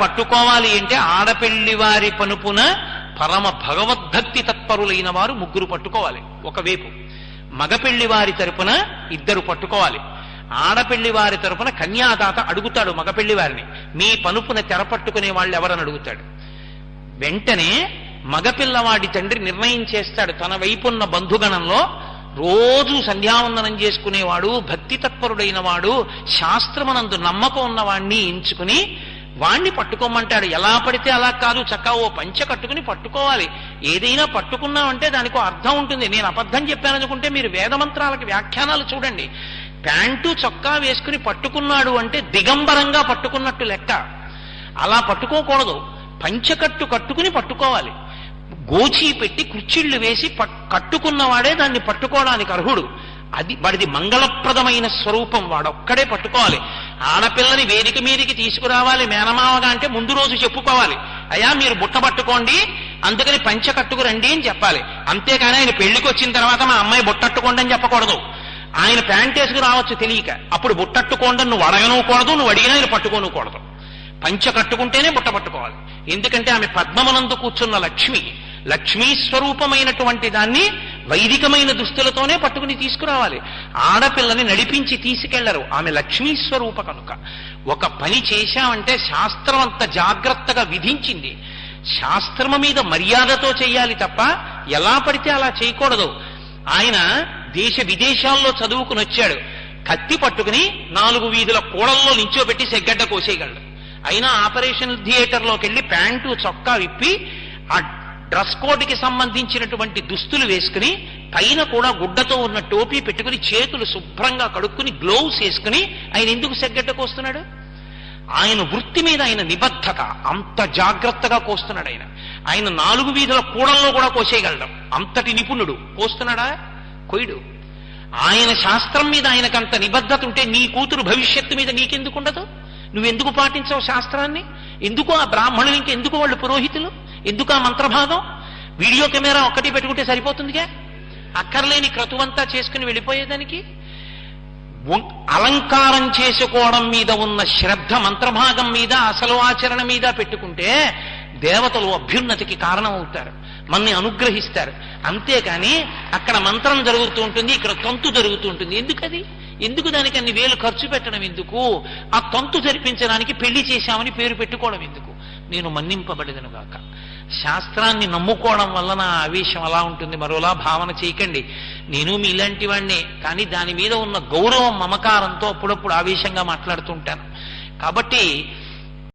పట్టుకోవాలి అంటే ఆడపెళ్లి వారి పనుపున పరమ భగవద్భక్తి తత్పరులైన వారు ముగ్గురు పట్టుకోవాలి ఒకవైపు, మగపెళ్లి వారి తరపున ఇద్దరు పట్టుకోవాలి. ఆడపెళ్లి వారి తరపున కన్యాదాత అడుగుతాడు మగపెళ్లి వారిని, మీ పనుపున తెరపట్టుకునే వాళ్ళు ఎవరని అడుగుతాడు. వెంటనే మగపిల్లవాడి తండ్రి నిర్ణయం చేస్తాడు, తన వైపున్న బంధుగణంలో రోజు సంధ్యావందనం చేసుకునేవాడు, భక్తి తత్పరుడైన వాడు, శాస్త్రమునందు నమ్మకం ఉన్నవాణ్ణి ఎంచుకుని వాణ్ణి పట్టుకోమంటాడు. ఎలా పడితే అలా కాదు, చక్కగా ఓ పంచ కట్టుకుని పట్టుకోవాలి. ఏదైనా పట్టుకున్నామంటే దానికి అర్థం ఉంటుంది. నేను అబద్ధం చెప్పాననుకుంటే మీరు వేదమంత్రాలకి వ్యాఖ్యానాలు చూడండి. ప్యాంటు చొక్కా వేసుకుని పట్టుకున్నాడు అంటే దిగంబరంగా పట్టుకున్నట్టు లెక్క. అలా పట్టుకోకూడదు, పంచకట్టు కట్టుకుని పట్టుకోవాలి. గోచి పెట్టి కుర్చీళ్లు వేసి కట్టుకున్నవాడే దాన్ని పట్టుకోవడానికి అర్హుడు. అది వాడిది మంగళప్రదమైన స్వరూపం, వాడొక్కడే పట్టుకోవాలి. ఆడపిల్లని వేదిక మీదికి తీసుకురావాలి మేనమావగా అంటే ముందు రోజు చెప్పుకోవాలి, అయ్యా మీరు బుట్ట పట్టుకోండి అందుకని పంచ కట్టుకురండి అని చెప్పాలి. అంతేకాని ఆయన పెళ్లికి వచ్చిన తర్వాత మా అమ్మాయి బుట్టట్టుకోండి అని చెప్పకూడదు. ఆయన ప్యాంట్ వేసుకు రావచ్చు తెలియక, అప్పుడు బుట్టట్టుకోండి నువ్వు అడగనుకూడదు, నువ్వు అడిగినా ఆయన పట్టుకోనుకూడదు. పంచ కట్టుకుంటేనే బుట్ట పట్టుకోవాలి. ఎందుకంటే ఆమె పద్మమునందు కూర్చున్న లక్ష్మి, లక్ష్మీ స్వరూపమైనటువంటి దాన్ని వైదికమైన దుస్తులతోనే పట్టుకుని తీసుకురావాలి. ఆడపిల్లని నడిపించి తీసుకెళ్లరు, ఆమె లక్ష్మీ స్వరూప కనుక. ఒక పని చేశామంటే శాస్త్రం అంత జాగ్రత్తగా విధించింది. శాస్త్రము మీద మర్యాదతో చెయ్యాలి తప్ప ఎలా పడితే అలా చేయకూడదు. ఆయన దేశ విదేశాల్లో చదువుకుని వచ్చాడు, కత్తి పట్టుకుని 4 వీధుల కూడల్లో నించోబెట్టి సెగ్గడ్డ కోసేయగలడు. అయినా ఆపరేషన్ థియేటర్లోకి వెళ్ళి ప్యాంటు చొక్కా విప్పి ఆ డ్రెస్ కోడ్కి సంబంధించినటువంటి దుస్తులు వేసుకుని పైన కూడా గుడ్డతో ఉన్న టోపీ పెట్టుకుని చేతులు శుభ్రంగా కడుక్కుని గ్లోవ్స్ వేసుకుని ఆయన ఎందుకు సెగ్గడ్డ కోస్తున్నాడు? ఆయన వృత్తి మీద ఆయన నిబద్ధత, అంత జాగ్రత్తగా కోస్తున్నాడు. ఆయన 4 వీధుల కూడల్లో కూడా కోసేయగలడు, అంతటి నిపుణుడు. కోస్తున్నాడా? కొయ్యడు. ఆయన శాస్త్రం మీద ఆయనకంత నిబద్ధత ఉంటే నీ కూతురు భవిష్యత్తు మీద నీకెందుకు ఉండదు? నువ్వెందుకు పాటించవు శాస్త్రాన్ని? ఎందుకు ఆ బ్రాహ్మణులు, ఇంకెందుకు వాళ్ళు పురోహితులు? ఎందుకు ఆ మంత్రభాగం? వీడియో కెమెరా ఒక్కటి పెట్టుకుంటే సరిపోతుందిగా, అక్కర్లేని క్రతువంతా చేసుకుని వెళ్ళిపోయేదానికి. అలంకారం చేసుకోవడం మీద ఉన్న శ్రద్ధ మంత్రభాగం మీద, అసలు ఆచరణ మీద పెట్టుకుంటే దేవతలు అభ్యున్నతికి కారణం అవుతారు, మనని అనుగ్రహిస్తారు. అంతేకాని అక్కడ మంత్రం జరుగుతూ ఉంటుంది, ఇక్కడ తంతు జరుగుతూ ఉంటుంది. ఎందుకది? ఎందుకు దానికి అన్ని వేలు ఖర్చు పెట్టడం ఎందుకు? ఆ తంతు జరిపించడానికి పెళ్లి చేశామని పేరు పెట్టుకోవడం ఎందుకు? నేను మన్నింపబడదను గాక. శాస్త్రాన్ని నమ్ముకోవడం వల్ల నా ఆవేశం అలా ఉంటుంది, మరోలా భావన చేయకండి. నేను మీలాంటి వాడినే, కానీ దాని మీద ఉన్న గౌరవం మమకారంతో అప్పుడప్పుడు ఆవేశంగా మాట్లాడుతూ ఉంటాను. కాబట్టి